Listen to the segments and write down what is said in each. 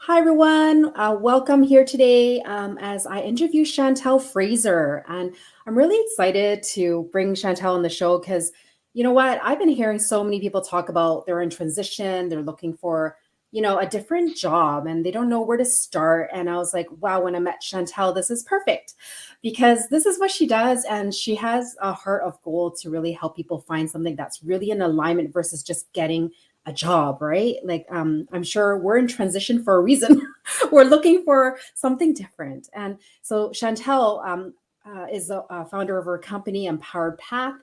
Hi, everyone. Welcome here today as I interview Chantal Fraser. And I'm really excited to bring Chantal on the show because you know what? I've been hearing so many people talk about they're in transition, they're looking for, a different job and they don't know where to start. And I was like, wow, when I met Chantal, this is perfect because this is what she does. And she has a heart of gold to really help people find something that's really in alignment versus just getting a job, right? Like, I'm sure we're in transition for a reason. We're looking for something different. And so Chantel is a founder of her company, Empowered Path,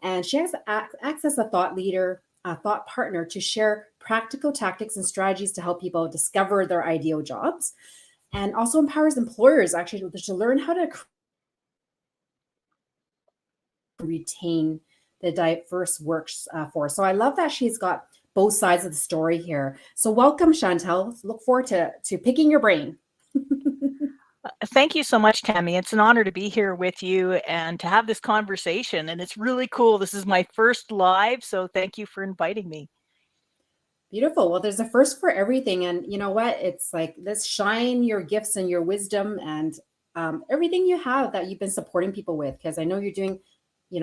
and she has acts as a thought leader, a thought partner to share practical tactics and strategies to help people discover their ideal jobs, and also empowers employers actually to learn how to retain the diverse workforce. So I love that she's got both sides of the story here. So welcome, Chantel. Look forward to picking your brain. Thank you so much, Tammy. It's an honor to be here with you and to have this conversation. And it's really cool. This is my first live, so thank you for inviting me. Beautiful. Well, there's a first for everything. And you know what? It's like let's shine your gifts and your wisdom and everything you have that you've been supporting people with, because I know you're doing,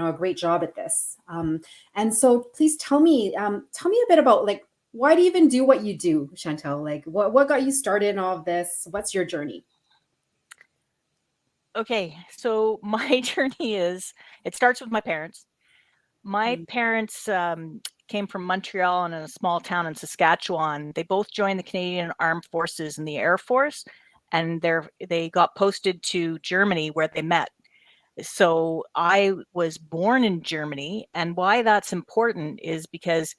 a great job at this. And so please tell me a bit about like, why do you even do what you do, Chantel? Like what got you started in all of this? What's your journey? Okay, so my journey it starts with my parents. My Mm, parents came from Montreal and in a small town in Saskatchewan. They both joined the Canadian Armed Forces and the Air Force, and they got posted to Germany where they met. So I was born in Germany, and why that's important is because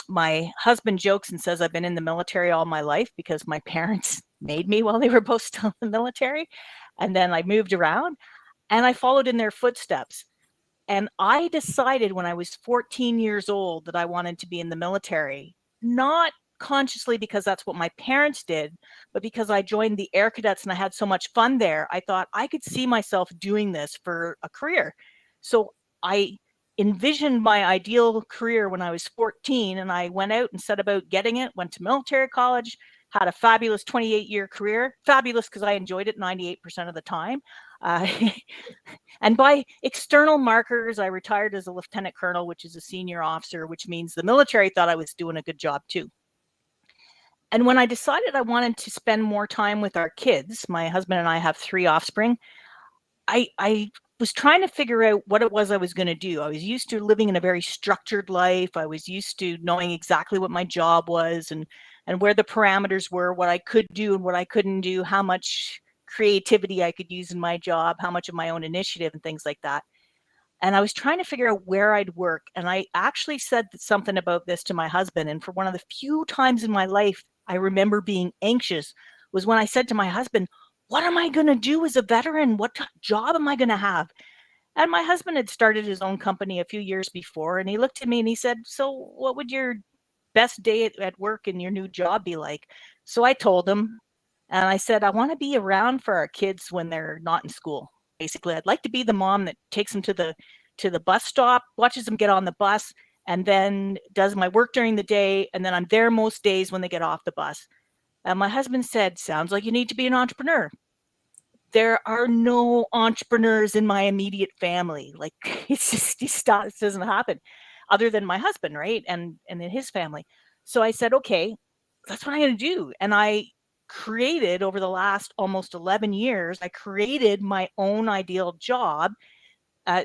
my husband jokes and says I've been in the military all my life because my parents made me while they were both still in the military, and then I moved around and I followed in their footsteps. And I decided when I was 14 years old that I wanted to be in the military, not consciously because that's what my parents did, but because I joined the Air Cadets and I had so much fun there. I thought I could see myself doing this for a career. So I envisioned my ideal career when I was 14, and I went out and set about getting it, went to military college, had a fabulous 28-year career. Fabulous because I enjoyed it 98% of the time. Uh, And by external markers, I retired as a lieutenant colonel, which is a senior officer, which means the military thought I was doing a good job too. And when I decided I wanted to spend more time with our kids, my husband and I have 3 offspring, I was trying to figure out what it was I was going to do. I was used to living in a very structured life. I was used to knowing exactly what my job was and where the parameters were, what I could do and what I couldn't do, how much creativity I could use in my job, how much of my own initiative and things like that. And I was trying to figure out where I'd work. And I actually said something about this to my husband. And for one of the few times in my life I remember being anxious was when I said to my husband, what am I going to do as a veteran? What job am I going to have? And my husband had started his own company a few years before. And he looked at me and he said, so what would your best day at work in your new job be like? So I told him, and I said, I want to be around for our kids when they're not in school. Basically, I'd like to be the mom that takes them to the bus stop, watches them get on the bus, and then does my work during the day. And then I'm there most days when they get off the bus. And my husband said, sounds like you need to be an entrepreneur. There are no entrepreneurs in my immediate family. Like it's just it doesn't happen other than my husband, right? And in his family. So I said, okay, that's what I'm going to do. And I created over the last almost 11 years, I created my own ideal job,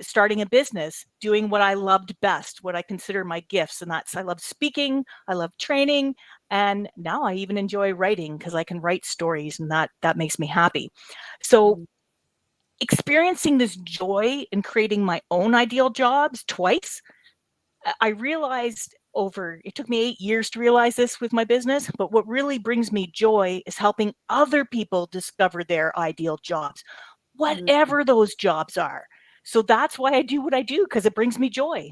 starting a business, doing what I loved best, what I consider my gifts. And that's, I love speaking, I love training. And now I even enjoy writing because I can write stories and that makes me happy. So mm, experiencing this joy in creating my own ideal jobs twice, I realized it took me 8 years to realize this with my business, but what really brings me joy is helping other people discover their ideal jobs, mm. whatever those jobs are. So that's why I do what I do, because it brings me joy.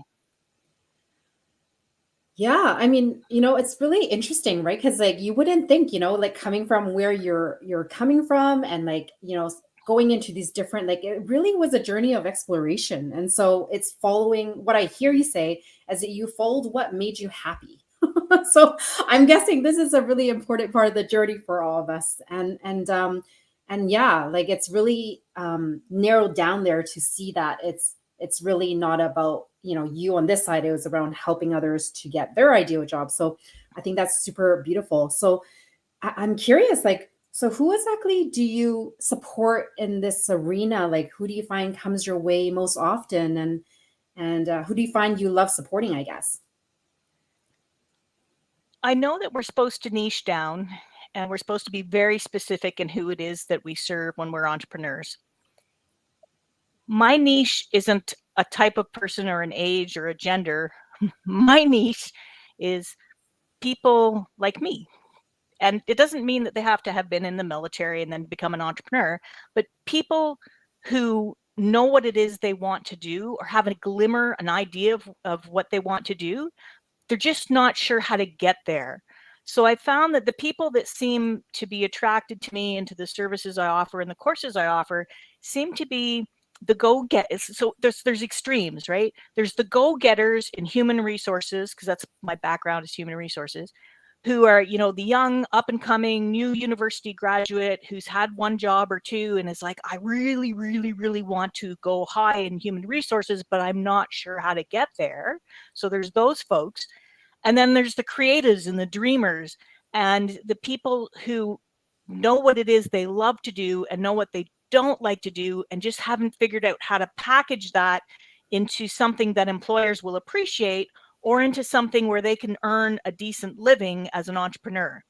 Yeah, I mean, it's really interesting, right? Because like you wouldn't think, like coming from where you're coming from and like, going into these different like it really was a journey of exploration. And so it's following what I hear you say as that you followed what made you happy. So I'm guessing this is a really important part of the journey for all of us. And yeah, like it's really narrowed down there to see that it's really not about, you know, you on this side. It was around helping others to get their ideal job. So I think that's super beautiful. So I'm curious, like, so who exactly do you support in this arena? Like, who do you find comes your way most often, and who do you find you love supporting, I guess? I know that we're supposed to niche down and we're supposed to be very specific in who it is that we serve when we're entrepreneurs. My niche isn't a type of person or an age or a gender. My niche is people like me. And it doesn't mean that they have to have been in the military and then become an entrepreneur, but people who know what it is they want to do or have a glimmer, an idea of what they want to do. They're just not sure how to get there. So I found that the people that seem to be attracted to me and to the services I offer and the courses I offer seem to be the go-getters. So there's extremes, right? There's the go-getters in human resources, because that's my background is human resources, who are, you know, the young up and coming new university graduate who's had one job or two and is like, I really, really, really want to go high in human resources, but I'm not sure how to get there. So there's those folks. And then there's the creatives and the dreamers and the people who know what it is they love to do and know what they don't like to do and just haven't figured out how to package that into something that employers will appreciate or into something where they can earn a decent living as an entrepreneur.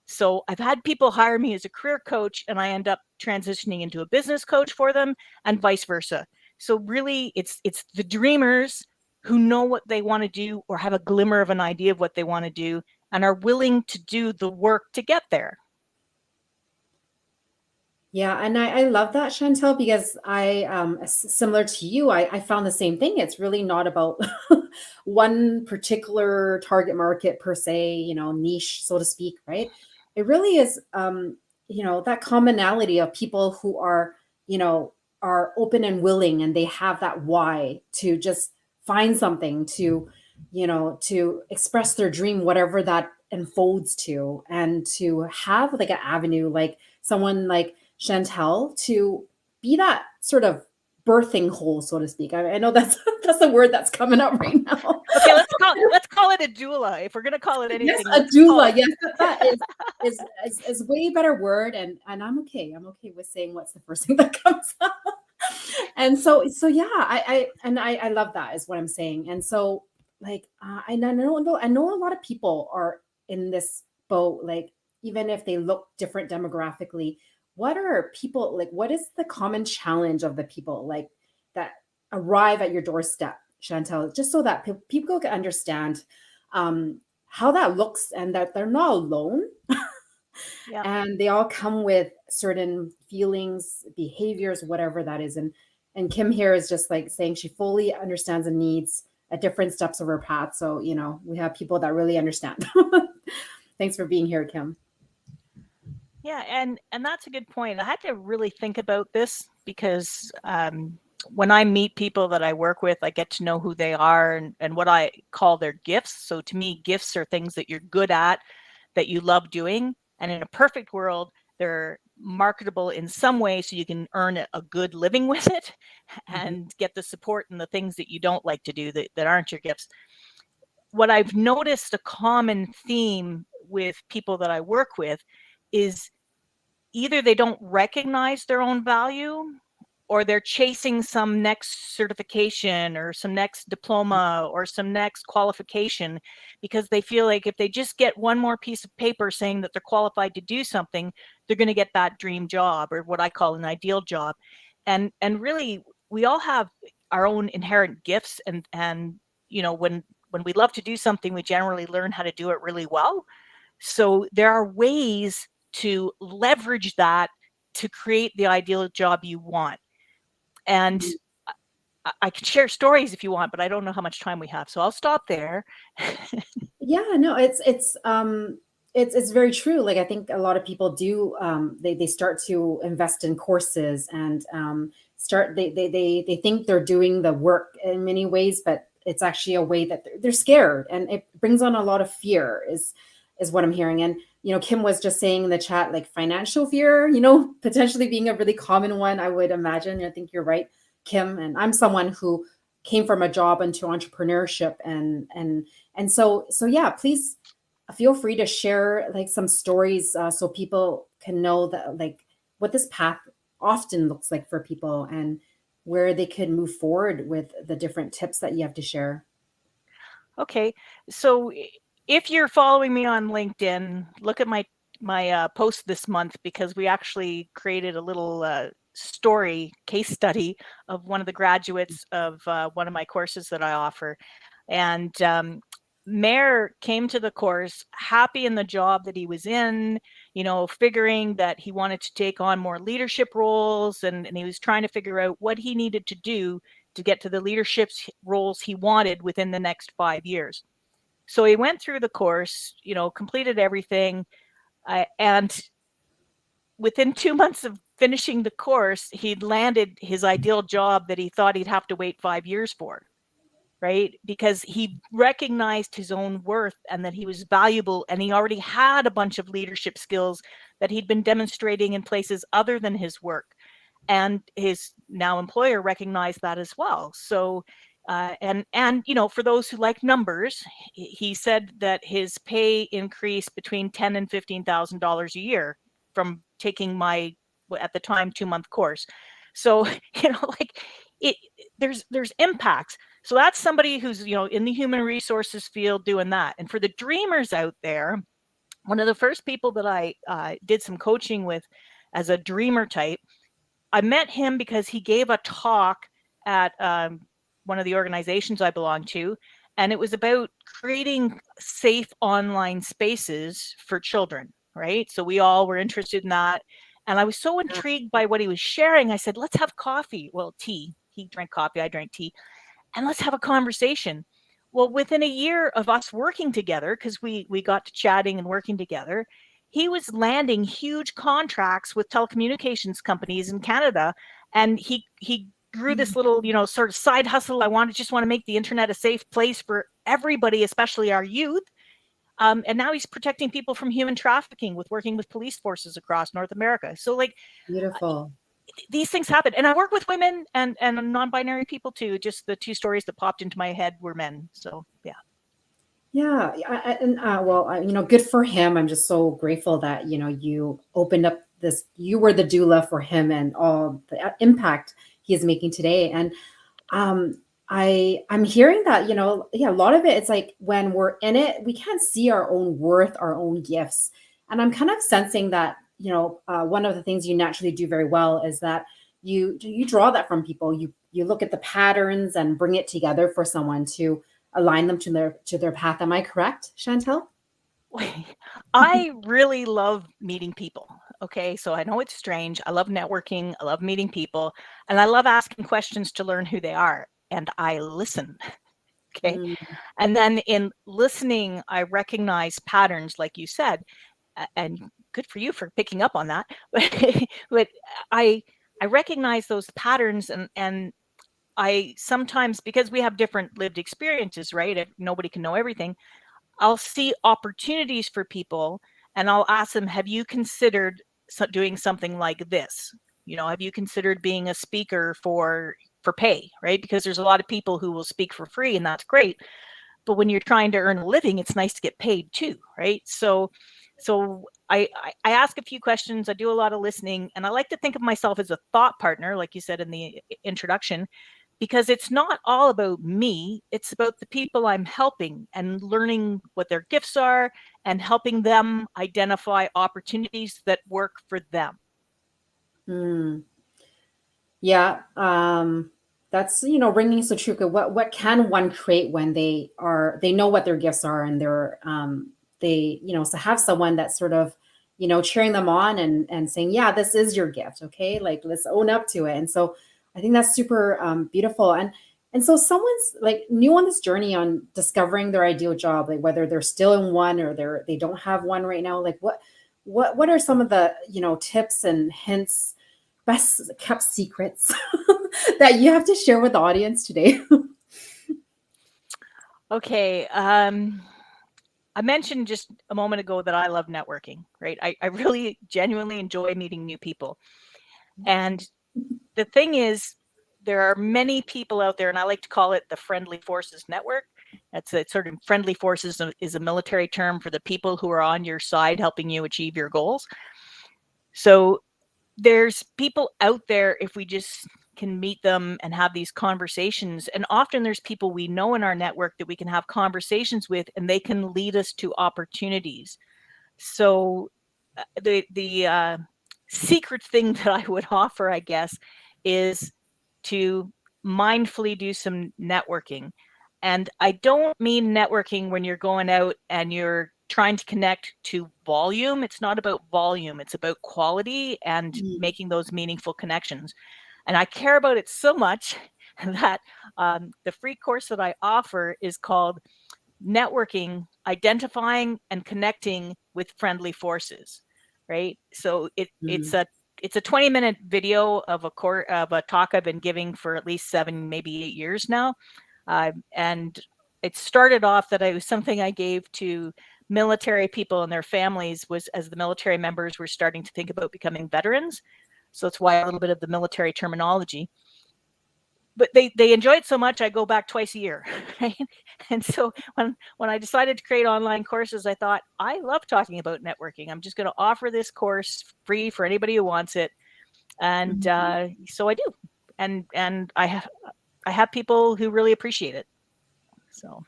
So I've had people hire me as a career coach and I end up transitioning into a business coach for them and vice versa. So really it's the dreamers who know what they want to do or have a glimmer of an idea of what they want to do and are willing to do the work to get there. Yeah, and I love that, Chantel, because similar to you, I found the same thing. It's really not about one particular target market per se, you know, niche, so to speak, right? It really is, you know, that commonality of people who are, you know, are open and willing, and they have that why to just find something to, you know, to express their dream, whatever that unfolds to, and to have like an avenue, like someone like Chantal, to be that sort of birthing hole, so to speak. I know that's that's the word that's coming up right now. Okay, let's call it a doula. If we're gonna call it Yes, anything, a let's call doula. it. Yes, that is way better word, and I'm okay. I'm okay with saying what's the first thing that comes up. And so yeah, I love that is what I'm saying. And so like I know a lot of people are in this boat. Like even if they look different demographically, what are people like? What is the common challenge of the people like that arrive at your doorstep, Chantel? Just so that people can understand how that looks and that they're not alone, Yeah. and they all come with certain feelings, behaviors, whatever that is. And Kim here is just like saying she fully understands the needs at different steps of her path. So you know we have people that really understand. Thanks for being here, Kim. Yeah, and that's a good point. I had to really think about this because when I meet people that I work with, I get to know who they are and what I call their gifts. So to me, gifts are things that you're good at, that you love doing. And in a perfect world, they're marketable in some way so you can earn a good living with it Mhm. and get the support and the things that you don't like to do that aren't your gifts. What I've noticed a common theme with people that I work with is either they don't recognize their own value or they're chasing some next certification or some next diploma or some next qualification because they feel like if they just get one more piece of paper saying that they're qualified to do something, they're going to get that dream job or what I call an ideal job. And really we all have our own inherent gifts and you know when we love to do something, we generally learn how to do it really well. So there are ways to leverage that to create the ideal job you want. And I could share stories if you want, but I don't know how much time we have. So I'll stop there. Yeah, no, it's very true. Like I think a lot of people do they start to invest in courses and start they think they're doing the work in many ways, but it's actually a way that they're scared, and it brings on a lot of fear is what I'm hearing. And Kim was just saying in the chat, like financial fear, potentially being a really common one, I would imagine. I think you're right, Kim. And I'm someone who came from a job into entrepreneurship, and so yeah, please feel free to share like some stories, so people can know that, like, what this path often looks like for people, and where they could move forward with the different tips that you have to share. Okay, so if you're following me on LinkedIn, look at my post this month, because we actually created a little story case study of one of the graduates of one of my courses that I offer. And Mayor came to the course happy in the job that he was in, figuring that he wanted to take on more leadership roles, and he was trying to figure out what he needed to do to get to the leadership roles he wanted within the next 5 years. So he went through the course, completed everything, and within 2 months of finishing the course, he'd landed his ideal job that he thought he'd have to wait 5 years for, right? Because he recognized his own worth and that he was valuable, and he already had a bunch of leadership skills that he'd been demonstrating in places other than his work. And his now employer recognized that as well. So and for those who like numbers, he said that his pay increased between $10,000 and $15,000 a year from taking my, at the time, 2-month course. So like there's impacts. So that's somebody who's in the human resources field doing that. And for the dreamers out there, one of the first people that I did some coaching with as a dreamer type, I met him because he gave a talk at one of the organizations I belong to, and it was about creating safe online spaces for children, right? So we all were interested in that. And I was so intrigued by what he was sharing. I said, let's have coffee. Well, tea. He drank coffee, I drank tea. And let's have a conversation. Well, within a year of us working together, because we got to chatting and working together, he was landing huge contracts with telecommunications companies in Canada, and he grew this little sort of side hustle. I just want to make the internet a safe place for everybody, especially our youth. And now he's protecting people from human trafficking with working with police forces across North America. So like, Beautiful. these things happen. And I work with women and non-binary people too. Just the two stories that popped into my head were men. So yeah. Yeah, and good for him. I'm just so grateful that you opened up this. You were the doula for him, and all the impact he is making today. And I'm hearing that yeah, a lot of it. It's like when we're in it, we can't see our own worth, our own gifts. And I'm kind of sensing that one of the things you naturally do very well is that you draw that from people. You look at the patterns and bring it together for someone to align them to their path. Am I correct, Chantal? I really love meeting people. Okay, so I know it's strange. I love networking. I love meeting people, and I love asking questions to learn who they are. And I listen. Okay, and then in listening, I recognize patterns, like you said, and good for you for picking up on that. But I recognize those patterns, and I sometimes, because we have different lived experiences, right? Nobody can know everything. I'll see opportunities for people, and I'll ask them, have you considered doing something like this? Have you considered being a speaker for pay, right? Because there's a lot of people who will speak for free, and that's great. But when you're trying to earn a living, it's nice to get paid too, right? So I ask a few questions. I do a lot of listening, and I like to think of myself as a thought partner, like you said in the introduction, because it's not all about me. It's about the people I'm helping and learning what their gifts are and helping them identify opportunities that work for them. Mm. Yeah, that's ringing so true. What can one create when they know what their gifts are, and they so have someone that's sort of cheering them on and saying, yeah, this is your gift, okay, like let's own up to it. And so I think that's super beautiful. And so someone's like new on this journey on discovering their ideal job, like whether they're still in one or they don't have one right now. Like what are some of the tips and hints, best kept secrets that you have to share with the audience today? Okay. I mentioned just a moment ago that I love networking, right? I really genuinely enjoy meeting new people. And the thing is, there are many people out there, and I like to call it the Friendly Forces Network. That's a sort of Friendly Forces is a military term for the people who are on your side helping you achieve your goals. So there's people out there, if we just can meet them and have these conversations, and often there's people we know in our network that we can have conversations with, and they can lead us to opportunities. So the secret thing that I would offer, I guess, is to mindfully do some networking. And I don't mean networking when you're going out and you're trying to connect to volume. It's not about volume, it's about quality and making those meaningful connections. And I care about it so much that the free course that I offer is called Networking, Identifying and Connecting with Friendly Forces, right? So it's a 20-minute video of a talk I've been giving for at least 7, maybe 8 years now. And it started off that it was something I gave to military people and their families, was as the military members were starting to think about becoming veterans. So it's why a little bit of the military terminology. But they enjoy it so much, I go back twice a year, right? And so when I decided to create online courses, I thought, I love talking about networking. I'm just going to offer this course free for anybody who wants it. And so I do. And I have people who really appreciate it. So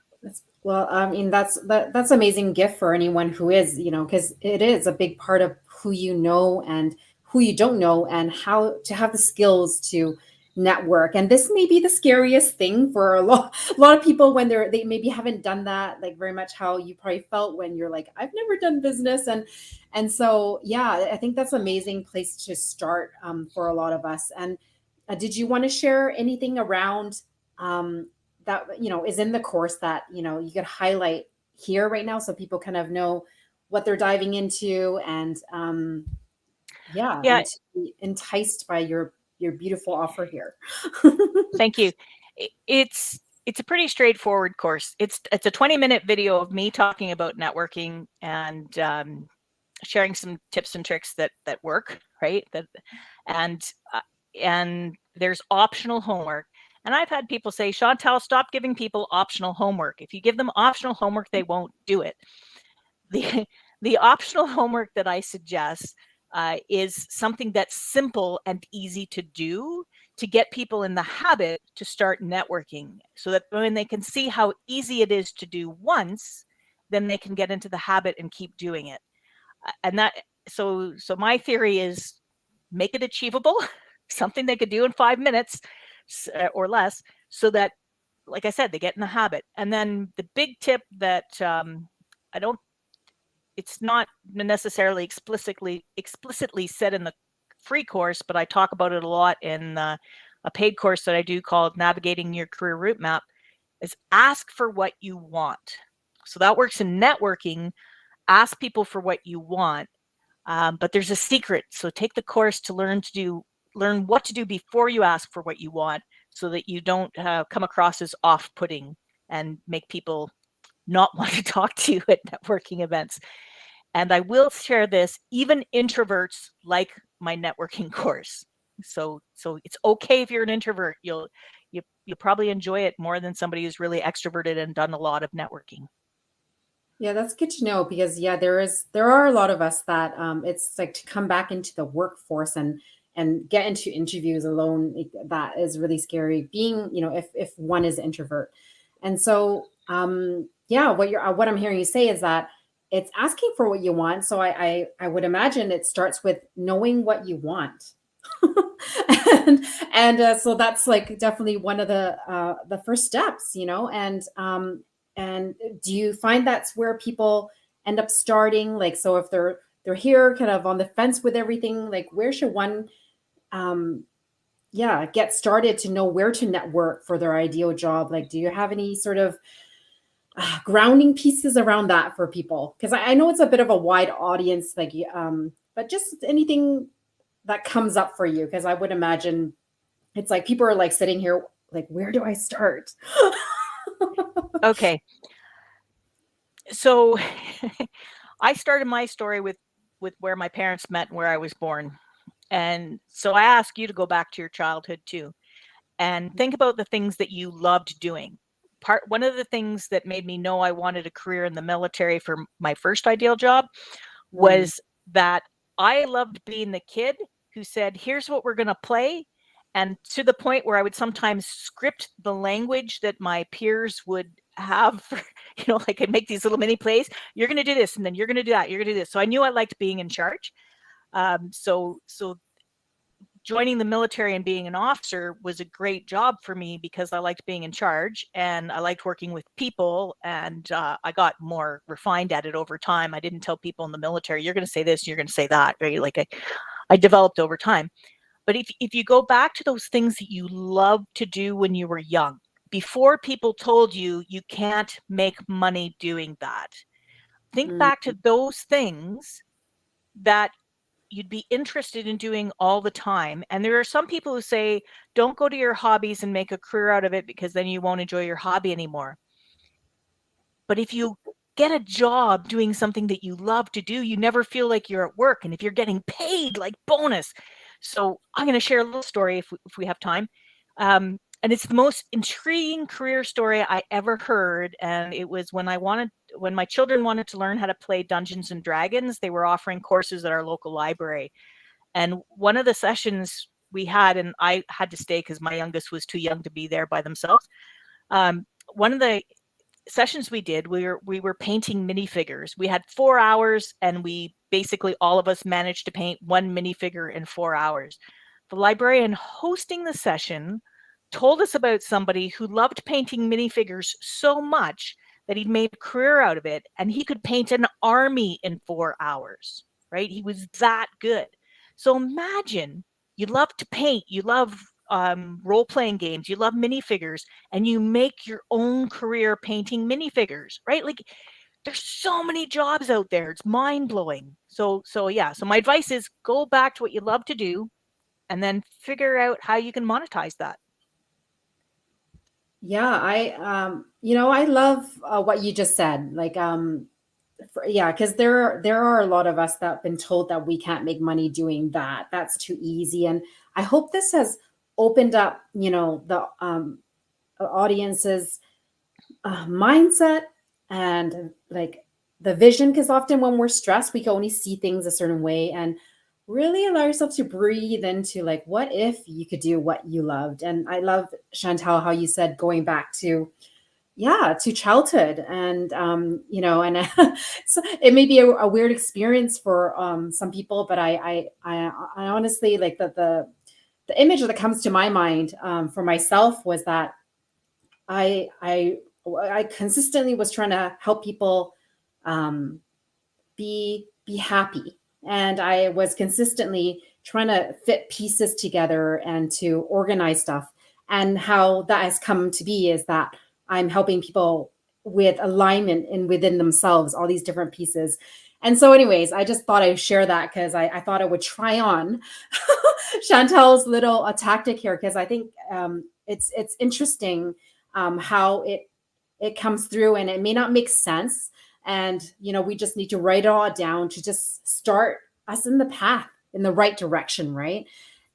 Well, I mean, that's amazing gift for anyone who is, because it is a big part of who you know and who you don't know, and how to have the skills to network. And this may be the scariest thing for a lot of people when they maybe haven't done that, like very much how you probably felt when you're like, I've never done business. And so, yeah, I think that's an amazing place to start, for a lot of us. And did you want to share anything around, that is in the course that you could highlight here right now, so people kind of know what they're diving into, and yeah, yeah, and to be enticed by your beautiful offer here. thank you. It's a pretty straightforward course. It's a 20-minute video of me talking about networking and sharing some tips and tricks that work, right? And uh, and there's optional homework. And I've had people say, Chantal, stop giving people optional homework. If you give them optional homework, they won't do it. The the optional homework that I suggest is something that's simple and easy to do to get people in the habit to start networking, so that when they can see how easy it is to do once, then they can get into the habit and keep doing it. And that so my theory is, make it achievable, something they could do in 5 minutes or less, so that, like I said, they get in the habit. And then the big tip that I don't it's not necessarily explicitly said in the free course, but I talk about it a lot in a paid course that I do called Navigating Your Career Route Map, is ask for what you want. So that works in networking. Ask people for what you want. But there's a secret. So take the course to learn what to do before you ask for what you want, so that you don't come across as off-putting and make people not want to talk to you at networking events. And I will share this, even introverts like my networking course. So it's okay if you're an introvert. You'll probably enjoy it more than somebody who's really extroverted and done a lot of networking. Yeah, that's good to know, because yeah, there are a lot of us that, it's like to come back into the workforce and get into interviews alone, that is really scary, being, if one is introvert. And so, yeah, what I'm hearing you say is that it's asking for what you want. So I would imagine it starts with knowing what you want. And so that's like definitely one of the first steps, and do you find that's where people end up starting? Like, so if they're here kind of on the fence with everything, like where should one, um yeah, get started to know where to network for their ideal job? Like, do you have any sort of grounding pieces around that for people? Because I know it's a bit of a wide audience, like, but just anything that comes up for you, because I would imagine it's like people are like sitting here like, where do I start? Okay. So I started my story with where my parents met and where I was born. And so I ask you to go back to your childhood too and think about the things that you loved doing. One of the things that made me know I wanted a career in the military for my first ideal job Mm, was that I loved being the kid who said, here's what we're going to play. And to the point where I would sometimes script the language that my peers would have, for, like I'd make these little mini plays. You're going to do this, and then you're going to do that. You're going to do this. So I knew I liked being in charge. So joining the military and being an officer was a great job for me because I liked being in charge and I liked working with people, and I got more refined at it over time. I didn't tell people in the military, you're going to say this, you're going to say that, right? Like I developed over time. But if you go back to those things that you loved to do when you were young, before people told you you can't make money doing that, think mm. back to those things that you'd be interested in doing all the time. And there are some people who say, don't go to your hobbies and make a career out of it because then you won't enjoy your hobby anymore. But if you get a job doing something that you love to do, you never feel like you're at work. And if you're getting paid, like bonus. So I'm going to share a little story if we have time. And it's the most intriguing career story I ever heard. And it was when my children wanted to learn how to play Dungeons and Dragons. They were offering courses at our local library. And one of the sessions we had, and I had to stay because my youngest was too young to be there by themselves. One of the sessions we did, we were painting minifigures. We had 4 hours, and we basically all of us managed to paint one minifigure in 4 hours. The librarian hosting the session told us about somebody who loved painting minifigures so much that he'd made a career out of it, and he could paint an army in 4 hours, right? He was that good. So imagine you love to paint, you love role-playing games, you love minifigures, and you make your own career painting minifigures, right? Like there's so many jobs out there. It's mind-blowing. So yeah. So my advice is go back to what you love to do and then figure out how you can monetize that. Yeah, I love what you just said. Like, yeah, because there are a lot of us that have been told that we can't make money doing that. That's too easy. And I hope this has opened up, the audience's mindset and like the vision. Because often when we're stressed, we can only see things a certain way, and really allow yourself to breathe into like, what if you could do what you loved? And I love, Chantal, how you said going back to, yeah, to childhood. And and so it may be a weird experience for some people, but I honestly like the image that comes to my mind for myself was that I I I consistently was trying to help people um, be happy, and I was consistently trying to fit pieces together and to organize stuff. And how that has come to be is that I'm helping people with alignment and within themselves, all these different pieces. And so, anyways, I just thought I'd share that because I thought I would try on Chantel's little tactic here, because I think it's interesting how it comes through, and it may not make sense, and we just need to write it all down to just start us in the path, in the right direction, right?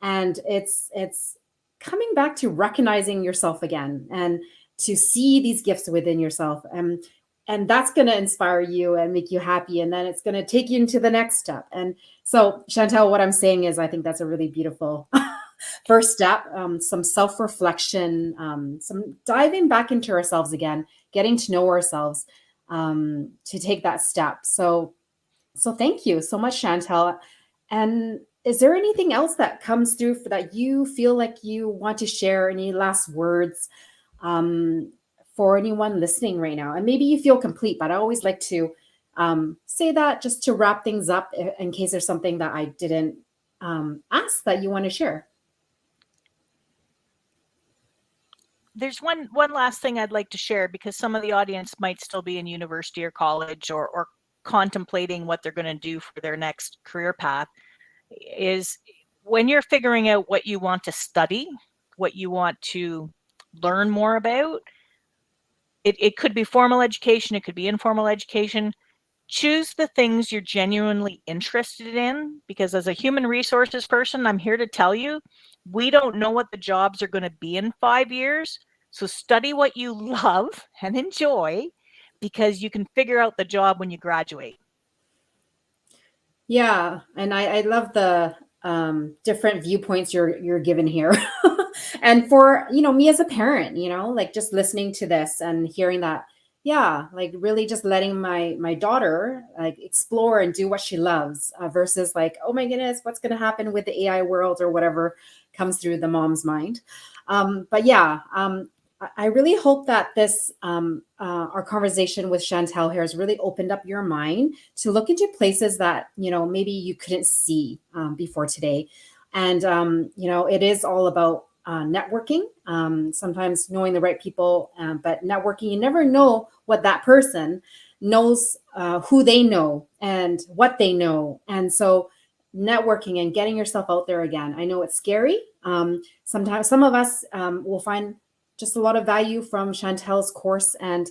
And it's coming back to recognizing yourself again, and to see these gifts within yourself, and that's going to inspire you and make you happy, and then it's going to take you into the next step. And so, Chantel, what I'm saying is I think that's a really beautiful first step, some self-reflection, some diving back into ourselves again, getting to know ourselves, to take that step. So thank you so much, Chantel. And is there anything else that comes through that you feel like you want to share? Any last words um, for anyone listening right now? And maybe you feel complete, but I always like to say that just to wrap things up in case there's something that I didn't ask that you want to share. There's one last thing I'd like to share, because some of the audience might still be in university or college, or contemplating what they're going to do for their next career path. Is when you're figuring out what you want to study, what you want to learn more about, it could be formal education, it could be informal education. Choose the things you're genuinely interested in, because as a human resources person, I'm here to tell you, we don't know what the jobs are going to be in 5 years. So study what you love and enjoy, because you can figure out the job when you graduate. Yeah, and I love the different viewpoints you're given here. And for, me as a parent, like just listening to this and hearing that, yeah, like really just letting my daughter like explore and do what she loves, versus like, oh my goodness, what's going to happen with the AI world or whatever comes through the mom's mind. But yeah, I really hope that this our conversation with Chantal here has really opened up your mind to look into places that maybe you couldn't see before today. And it is all about networking. Sometimes knowing the right people, but networking, you never know what that person knows, who they know and what they know. And so networking and getting yourself out there again. I know it's scary. Sometimes some of us will find just a lot of value from Chantal's course and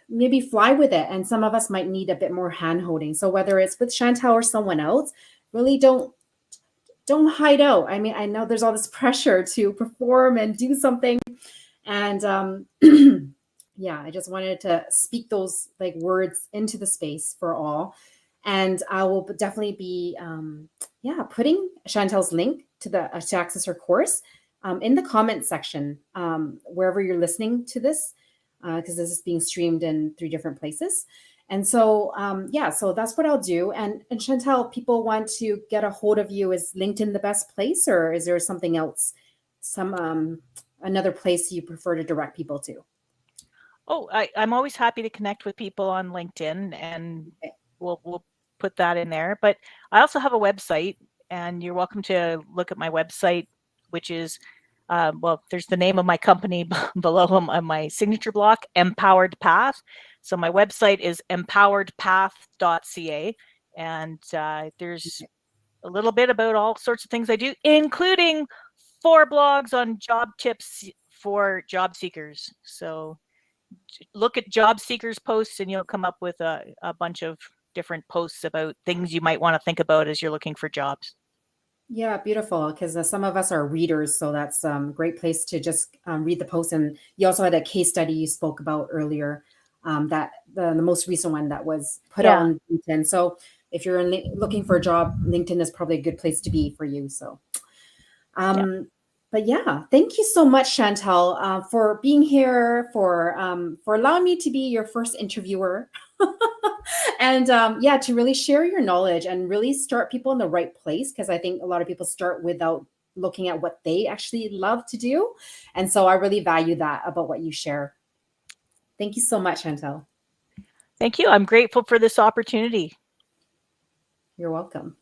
maybe fly with it. And some of us might need a bit more hand holding. So whether it's with Chantal or someone else, really don't hide out. I mean, I know there's all this pressure to perform and do something. And yeah, I just wanted to speak those like words into the space for all. And I will definitely be putting Chantal's link to access her course in the comment section, wherever you're listening to this, because this is being streamed in 3 different places. And so, so that's what I'll do. And Chantal, people want to get a hold of you. Is LinkedIn the best place, or is there something else, some another place you prefer to direct people to? Oh, I'm always happy to connect with people on LinkedIn, and we'll put that in there. But I also have a website, and you're welcome to look at my website, which is there's the name of my company below my signature block, Empowered Path. So my website is empoweredpath.ca, and there's a little bit about all sorts of things I do, including 4 blogs on job tips for job seekers. So look at job seekers posts and you'll come up with a bunch of different posts about things you might want to think about as you're looking for jobs. Yeah, beautiful. Because some of us are readers, so that's a great place to just read the post. And you also had a case study you spoke about earlier, that the most recent one that was put out Yeah. on LinkedIn. So if you're looking for a job, LinkedIn is probably a good place to be for you. So, Yeah. but yeah, thank you so much, Chantal, for being here, for allowing me to be your first interviewer. And to really share your knowledge and really start people in the right place, because I think a lot of people start without looking at what they actually love to do. And so I really value that about what you share. Thank you so much, Chantal. Thank you. I'm grateful for this opportunity. You're welcome.